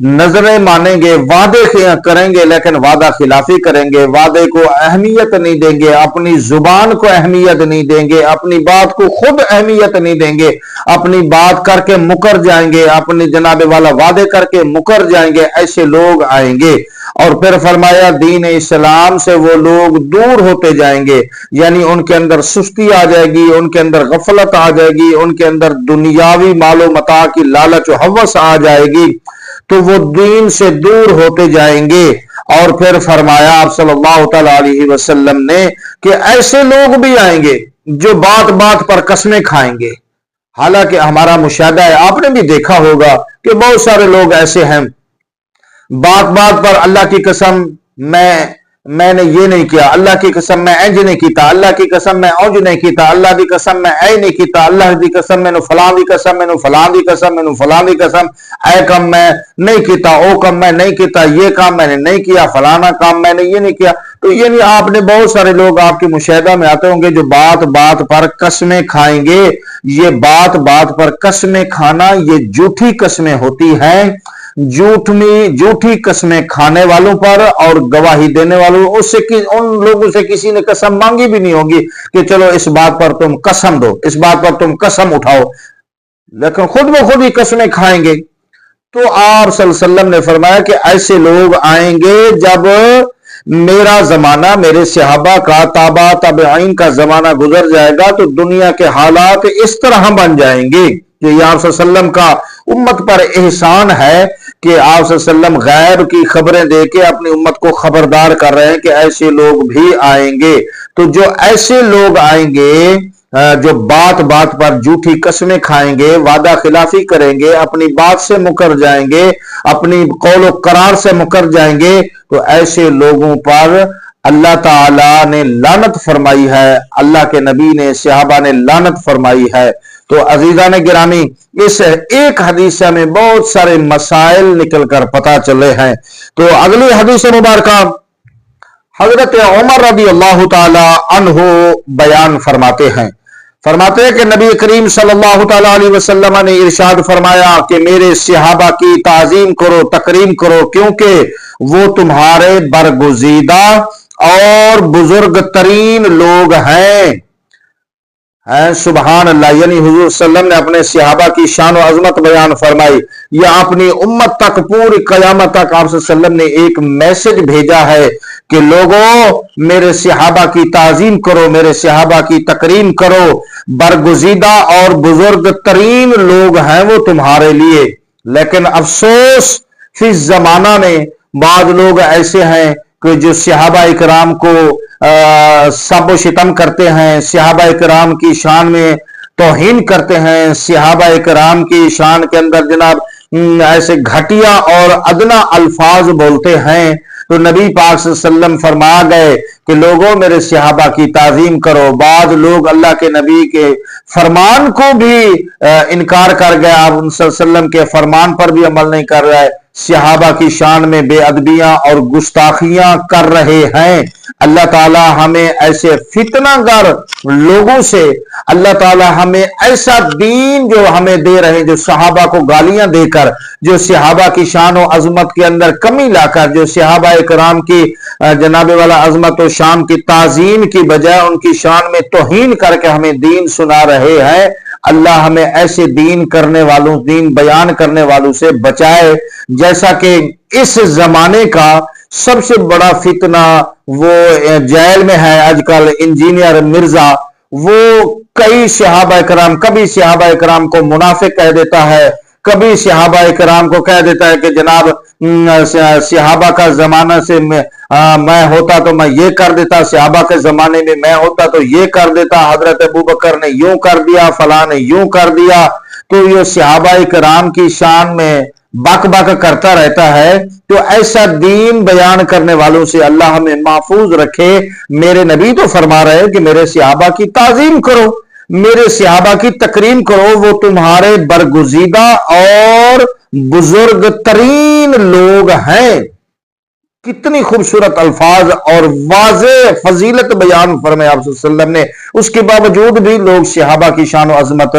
نظریں مانیں گے، وعدے کریں گے لیکن وعدہ خلافی کریں گے، وعدے کو اہمیت نہیں دیں گے، اپنی زبان کو اہمیت نہیں دیں گے، اپنی بات کو خود اہمیت نہیں دیں گے، اپنی بات کر کے مکر جائیں گے، اپنی جناب والا وعدے کر کے مکر جائیں گے، ایسے لوگ آئیں گے۔ اور پھر فرمایا دین اسلام سے وہ لوگ دور ہوتے جائیں گے، یعنی ان کے اندر سستی آ جائے گی، ان کے اندر غفلت آ جائے گی، ان کے اندر دنیاوی مال و متاع کی لالچ و ہوس آ جائے گی، تو وہ دین سے دور ہوتے جائیں گے۔ اور پھر فرمایا آپ صلی اللہ تعالی علیہ وسلم نے کہ ایسے لوگ بھی آئیں گے جو بات بات پر قسمیں کھائیں گے۔ حالانکہ ہمارا مشاہدہ ہے، آپ نے بھی دیکھا ہوگا کہ بہت سارے لوگ ایسے ہیں، بات بات پر اللہ کی قسم میں نے یہ نہیں کیا، اللہ کی قسم میں انج نہیں کیتا، اللہ کی قسم میں اونج نہیں کیتا، اللہ دی قسم میں اے نہیں کیتا، اللہ دی قسم میں نو فلاں دی قسم میں نو فلاں دی قسم میں نو فلاں دی قسم، اے کام میں نہیں کیتا، او کام میں نہیں کیتا، یہ کام میں نے نہیں کیا، فلانا کام میں نے یہ نہیں کیا۔ تو یعنی آپ نے بہت سارے لوگ آپ کے مشاہدہ میں آتے ہوں گے جو بات بات پر قسمیں کھائیں گے۔ یہ بات بات پر قسمیں کھانا یہ جھوٹی قسمیں ہوتی ہیں، جھوٹی قسمیں کھانے والوں پر اور گواہی دینے والوں، ان لوگوں سے کسی نے قسم مانگی بھی نہیں ہوگی کہ چلو اس بات پر تم قسم دو، اس بات پر تم قسم اٹھاؤ، لیکن خود بخود ہی قسمیں کھائیں گے۔ تو آپ صلی اللہ علیہ وسلم نے فرمایا کہ ایسے لوگ آئیں گے جب میرا زمانہ، میرے صحابہ کا، تابع تابعین کا زمانہ گزر جائے گا تو دنیا کے حالات اس طرح بن جائیں گے کہ یہ آپ صلی اللہ علیہ وسلم کا امت پر احسان ہے کہ آپ صلی اللہ علیہ وسلم غیب کی خبریں دے کے اپنی امت کو خبردار کر رہے ہیں کہ ایسے لوگ بھی آئیں گے۔ تو جو ایسے لوگ آئیں گے جو بات بات پر جھوٹی قسمیں کھائیں گے، وعدہ خلافی کریں گے، اپنی بات سے مکر جائیں گے، اپنی قول و قرار سے مکر جائیں گے، تو ایسے لوگوں پر اللہ تعالی نے لعنت فرمائی ہے، اللہ کے نبی نے، صحابہ نے لعنت فرمائی ہے۔ تو عزیزان گرامی، اس ایک حدیث میں بہت سارے مسائل نکل کر پتہ چلے ہیں۔ تو اگلی حدیث مبارکہ حضرت عمر رضی اللہ تعالی عنہ بیان فرماتے ہیں کہ نبی کریم صلی اللہ تعالی علیہ وسلم نے ارشاد فرمایا کہ میرے صحابہ کی تعظیم کرو، تکریم کرو، کیونکہ وہ تمہارے برگزیدہ اور بزرگ ترین لوگ ہیں۔ سبحان اللہ، یعنی حضور صلی اللہ علیہ وسلم نے اپنے صحابہ کی شان و عظمت بیان فرمائی، یا اپنی امت تک، پوری قیامت تک آپ صلی اللہ علیہ وسلم نے ایک میسج بھیجا ہے کہ لوگوں میرے صحابہ کی تعظیم کرو، میرے صحابہ کی تکریم کرو، برگزیدہ اور بزرگ ترین لوگ ہیں وہ تمہارے لیے۔ لیکن افسوس فی زمانہ میں بعض لوگ ایسے ہیں کہ جو صحابہ اکرام کو سب و شتم کرتے ہیں، صحابہ اکرام کی شان میں توہین کرتے ہیں، صحابہ اکرام کی شان کے اندر جناب ایسے گھٹیا اور ادنا الفاظ بولتے ہیں۔ تو نبی پاک صلی اللہ علیہ وسلم فرما گئے کہ لوگوں میرے صحابہ کی تعظیم کرو۔ بعض لوگ اللہ کے نبی کے فرمان کو بھی انکار کر گئے، آپ صلی اللہ علیہ وسلم کے فرمان پر بھی عمل نہیں کر رہے، صحابہ کی شان میں بے ادبیاں اور گستاخیاں کر رہے ہیں۔ اللہ تعالی ہمیں ایسے فتنہ گر لوگوں سے، اللہ تعالی ہمیں ایسا دین جو ہمیں دے رہے ہیں، جو صحابہ کو گالیاں دے کر، جو صحابہ کی شان و عظمت کے اندر کمی لا کر، جو صحابہ اکرام کی جناب والا عظمت و شان کی تعظیم کی بجائے ان کی شان میں توہین کر کے ہمیں دین سنا رہے ہیں، اللہ ہمیں ایسے دین کرنے والوں، دین بیان کرنے والوں سے بچائے۔ جیسا کہ اس زمانے کا سب سے بڑا فتنہ وہ جیل میں ہے آج کل انجینئر مرزا، وہ کئی صحابہ اکرام، کبھی صحابہ اکرام کو منافق کہہ دیتا ہے، کبھی صحابہ اکرام کو کہہ دیتا ہے کہ جناب صحابہ کا زمانہ سے میں ہوتا تو میں یہ کر دیتا، صحابہ کے زمانے میں میں ہوتا تو یہ کر دیتا، حضرت ابوبکر نے یوں کر دیا، فلاں نے یوں کر دیا۔ تو یہ صحابہ اکرام کی شان میں بک بک کرتا رہتا ہے۔ تو ایسا دین بیان کرنے والوں سے اللہ ہمیں محفوظ رکھے۔ میرے نبی تو فرما رہے ہیں کہ میرے صحابہ کی تعظیم کرو، میرے صحابہ کی تکریم کرو، وہ تمہارے برگزیدہ اور بزرگ ترین لوگ ہیں۔ کتنی خوبصورت الفاظ اور واضح فضیلت بیان فرمائے آپ صلی اللہ علیہ وسلم نے، اس کے باوجود بھی لوگ صحابہ کی شان و عظمت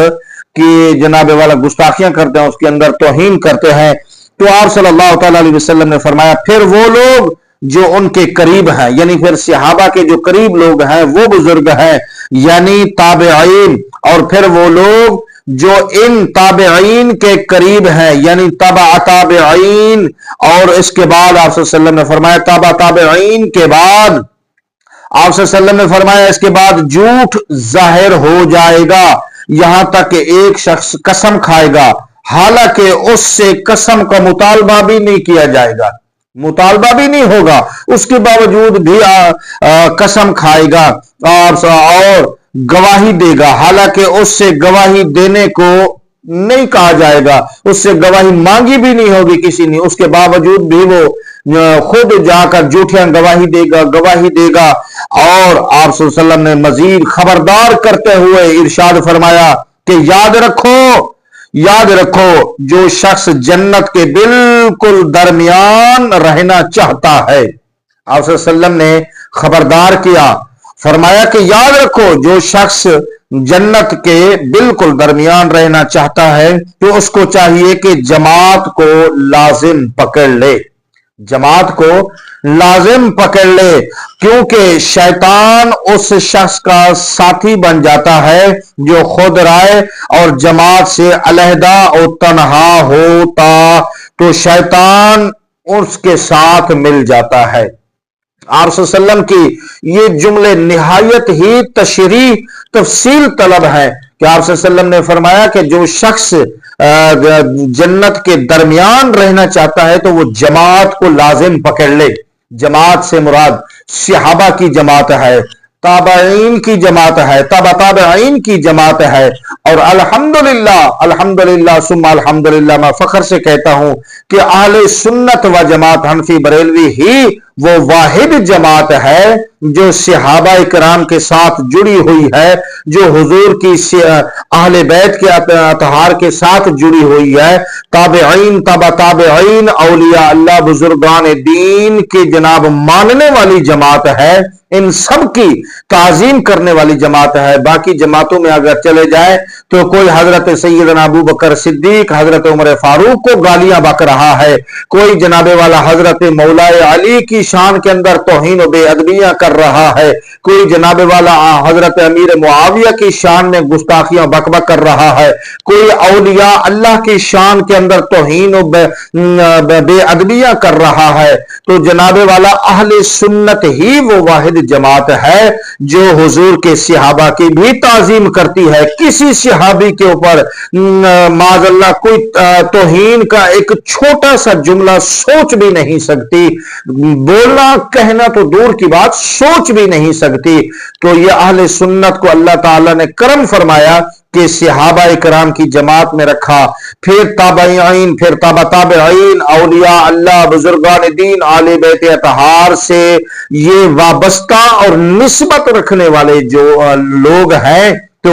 کی جناب والا گستاخیاں کرتے ہیں، اس کے اندر توہین کرتے ہیں۔ تو آپ صلی اللہ تعالی علیہ وسلم نے فرمایا پھر وہ لوگ جو ان کے قریب ہیں، یعنی پھر صحابہ کے جو قریب لوگ ہیں وہ بزرگ ہیں، یعنی تابعین، اور پھر وہ لوگ جو ان تابعین کے قریب ہیں یعنی تبع تابعین، اور اس کے بعد آپ صلی اللہ علیہ وسلم نے فرمایا تبع تابعین کے بعد آپ صلی اللہ علیہ وسلم نے فرمایا اس کے بعد جھوٹ ظاہر ہو جائے گا، یہاں تک کہ ایک شخص قسم کھائے گا حالانکہ اس سے قسم کا مطالبہ بھی نہیں کیا جائے گا، مطالبہ بھی نہیں ہوگا، اس کے باوجود بھی قسم کھائے گا اور گواہی دے گا، حالانکہ اس سے گواہی دینے کو نہیں کہا جائے گا، اس سے گواہی مانگی بھی نہیں ہوگی کسی نے، اس کے باوجود بھی وہ خود جا کر جھوٹیاں گواہی دے گا۔ اور آپ صلی اللہ علیہ وسلم نے مزید خبردار کرتے ہوئے ارشاد فرمایا کہ یاد رکھو جو شخص جنت کے بالکل درمیان رہنا چاہتا ہے، آپ صلی اللہ علیہ وسلم نے خبردار کیا، فرمایا کہ یاد رکھو جو شخص جنت کے بالکل درمیان رہنا چاہتا ہے تو اس کو چاہیے کہ جماعت کو لازم پکڑ لے، جماعت کو لازم پکڑ لے، کیونکہ شیطان اس شخص کا ساتھی بن جاتا ہے جو خود رائے اور جماعت سے علیحدہ اور تنہا ہوتا تو شیطان اس کے ساتھ مل جاتا ہے۔ آپ صلی اللہ علیہ وسلم کی یہ جملے نہایت ہی تشریح تفصیل طلب ہے کہ آپ صلی اللہ علیہ وسلم نے فرمایا کہ جو شخص جنت کے درمیان رہنا چاہتا ہے تو وہ جماعت کو لازم پکڑ لے۔ جماعت سے مراد صحابہ کی جماعت ہے، تابعین کی جماعت ہے، تبع تابعین کی جماعت ہے، اور الحمدللہ ثم الحمدللہ میں فخر سے کہتا ہوں کہ اہل سنت و جماعت حنفی بریلوی ہی وہ واحد جماعت ہے جو صحابہ کرام کے ساتھ جڑی ہوئی ہے، جو حضور کی اہل بیت کے اطہار کے ساتھ جڑی ہوئی ہے، تابعین تبع تابعین اولیاء اللہ بزرگان دین کی جناب ماننے والی جماعت ہے، ان سب کی تعظیم کرنے والی جماعت ہے۔ باقی جماعتوں میں اگر چلے جائے تو کوئی حضرت سیدنا ابو بکر صدیق، حضرت عمر فاروق کو گالیاں بک رہا ہے، کوئی جناب والا حضرت مولا علی کی شان کے اندر توہین و بے ادبیاں کر رہا ہے، کوئی جناب والا حضرت امیر معاویہ کی شان میں گستاخیاں بک کر رہا ہے، کوئی اولیاء اللہ کی شان کے اندر توہین و بے ادبیاں کر رہا ہے، تو جناب والا اہل سنت ہی وہ واحد جماعت ہے جو حضور کے صحابہ کی بھی تعظیم کرتی ہے۔ کسی صحابی کے اوپر معاذ اللہ کوئی توہین کا ایک چھوٹا سا جملہ سوچ بھی نہیں سکتی، بولنا کہنا تو دور کی بات سوچ بھی نہیں سکتی۔ تو یہ اہل سنت کو اللہ تعالیٰ نے کرم فرمایا کہ صحابہ کرام کی جماعت میں رکھا، پھر تابعین، پھر تبع تابعین، اولیاء اللہ بزرگان دین اہل بیت اطہار سے یہ وابستہ اور نسبت رکھنے والے جو لوگ ہیں، تو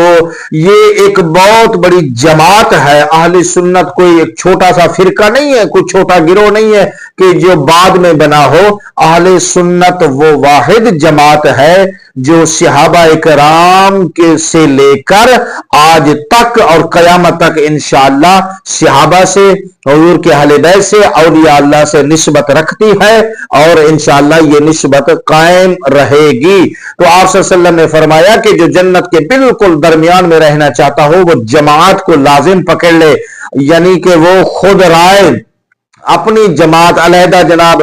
یہ ایک بہت بڑی جماعت ہے۔ اہل سنت کوئی ایک چھوٹا سا فرقہ نہیں ہے، کوئی چھوٹا گروہ نہیں ہے کہ جو بعد میں بنا ہو، اہل سنت وہ واحد جماعت ہے جو صحابہ کرام کے سے لے کر آج تک اور قیامت تک انشاءاللہ صحابہ سے، حضور کے اہل بیت سے، اولیاء اللہ سے نسبت رکھتی ہے اور انشاءاللہ یہ نسبت قائم رہے گی۔ تو آپ صلی اللہ علیہ وسلم نے فرمایا کہ جو جنت کے بالکل درمیان میں رہنا چاہتا ہو وہ جماعت کو لازم پکڑ لے، یعنی کہ وہ خود رائے اپنی جماعت علیحدہ جناب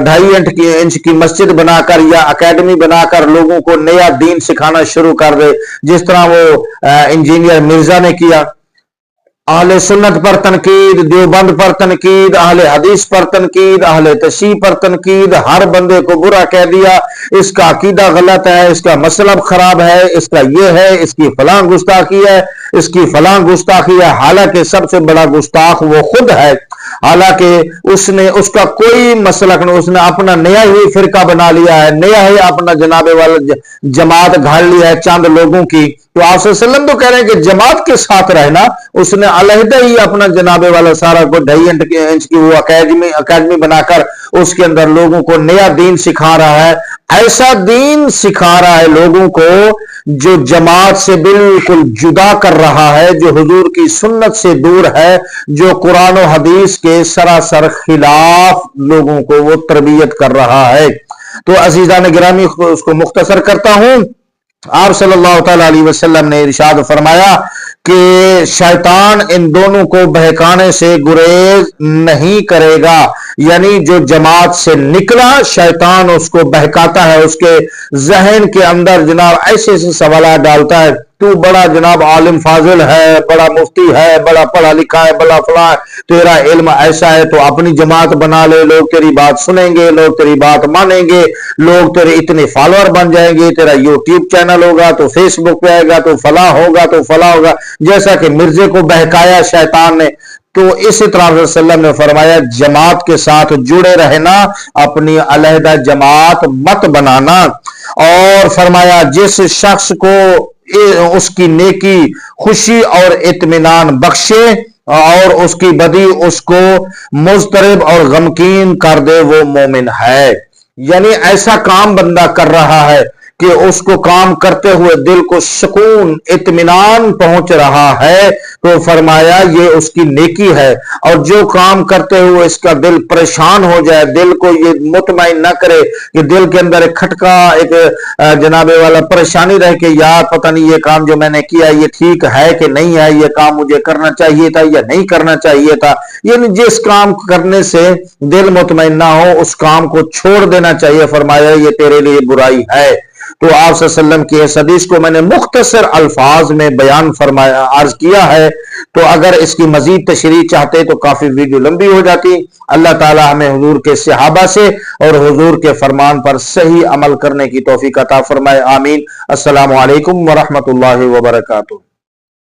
2.5 انچ کی مسجد بنا کر یا اکیڈمی بنا کر لوگوں کو نیا دین سکھانا شروع کر دے، جس طرح وہ انجینئر مرزا نے کیا۔ اہل سنت پر تنقید، دیوبند پر تنقید، اہل حدیث پر تنقید، اہل تشیع پر تنقید، ہر بندے کو برا کہہ دیا، اس کا عقیدہ غلط ہے، اس کا مسلب خراب ہے، اس کا یہ ہے، اس کی فلاں گستاخی ہے، اس کی فلاں گستاخی ہے، حالانکہ سب سے بڑا گستاخ وہ خود ہے، حالانکہ اس کا کوئی مسلک نہیں، اس نے اپنا نیا ہی فرقہ بنا لیا ہے، نیا ہی اپنا جناب والا جماعت گھاڑ لیا ہے چاند لوگوں کی۔ تو آپ صلی اللہ علیہ وسلم تو کہہ رہے ہیں کہ جماعت کے ساتھ رہنا، اس نے علیحدہ ہی اپنا جناب والا سارا کو 2.5 انچ کی وہ اکیڈمی بنا کر اس کے اندر لوگوں کو نیا دین سکھا رہا ہے، ایسا دین سکھا رہا ہے لوگوں کو جو جماعت سے بالکل جدا کر رہا ہے، جو حضور کی سنت سے دور ہے، جو قرآن و حدیث کے سراسر خلاف لوگوں کو وہ تربیت کر رہا ہے۔ تو عزیزان گرامی، اس کو مختصر کرتا ہوں۔ آپ صلی اللہ تعالی علیہ وسلم نے ارشاد فرمایا کہ شیطان ان دونوں کو بہکانے سے گریز نہیں کرے گا، یعنی جو جماعت سے نکلا شیطان اس کو بہکاتا ہے، اس کے ذہن کے اندر جناب ایسے ایسے سوالات ڈالتا ہے، تو بڑا جناب عالم فاضل ہے، بڑا مفتی ہے، بڑا پڑھا لکھا ہے، بڑا فلاں ہے، تیرا علم ایسا ہے تو اپنی جماعت بنا لے، لوگ تیری بات سنیں گے، لوگ تیری بات مانیں گے، لوگ تیرے اتنے فالوور بن جائیں گے، تیرا یوٹیوب چینل ہوگا تو فیس بک پہ آئے گا تو فلاں ہوگا تو فلاں ہوگا، جیسا کہ مرزے کو بہکایا شیطان نے۔ تو اسی طرح صلی اللہ علیہ وسلم نے فرمایا جماعت کے ساتھ جڑے رہنا، اپنی علیحدہ جماعت مت بنانا، اور فرمایا جس شخص کو اس کی نیکی خوشی اور اطمینان بخشے اور اس کی بدی اس کو مضطرب اور غمگین کر دے، وہ مومن ہے۔ یعنی ایسا کام بندہ کر رہا ہے کہ اس کو کام کرتے ہوئے دل کو سکون اطمینان پہنچ رہا ہے، تو فرمایا یہ اس کی نیکی ہے۔ اور جو کام کرتے ہوئے اس کا دل پریشان ہو جائے، دل کو یہ مطمئن نہ کرے کہ دل کے اندر ایک کھٹکا، ایک جناب والا پریشانی رہے کہ یار پتہ نہیں یہ کام جو میں نے کیا یہ ٹھیک ہے کہ نہیں ہے، یہ کام مجھے کرنا چاہیے تھا یا نہیں کرنا چاہیے تھا، یعنی جس کام کرنے سے دل مطمئن نہ ہو اس کام کو چھوڑ دینا چاہیے۔ فرمایا یہ تیرے لیے برائی ہے۔ تو آپ صلی اللہ علیہ وسلم کی اس حدیث کو میں نے مختصر الفاظ میں بیان فرمایا، عرض کیا ہے، تو اگر اس کی مزید تشریح چاہتے تو کافی ویڈیو لمبی ہو جاتی۔ اللہ تعالی ہمیں حضور کے صحابہ سے اور حضور کے فرمان پر صحیح عمل کرنے کی توفیق عطا فرمائے، آمین۔ السلام علیکم ورحمۃ اللہ وبرکاتہ۔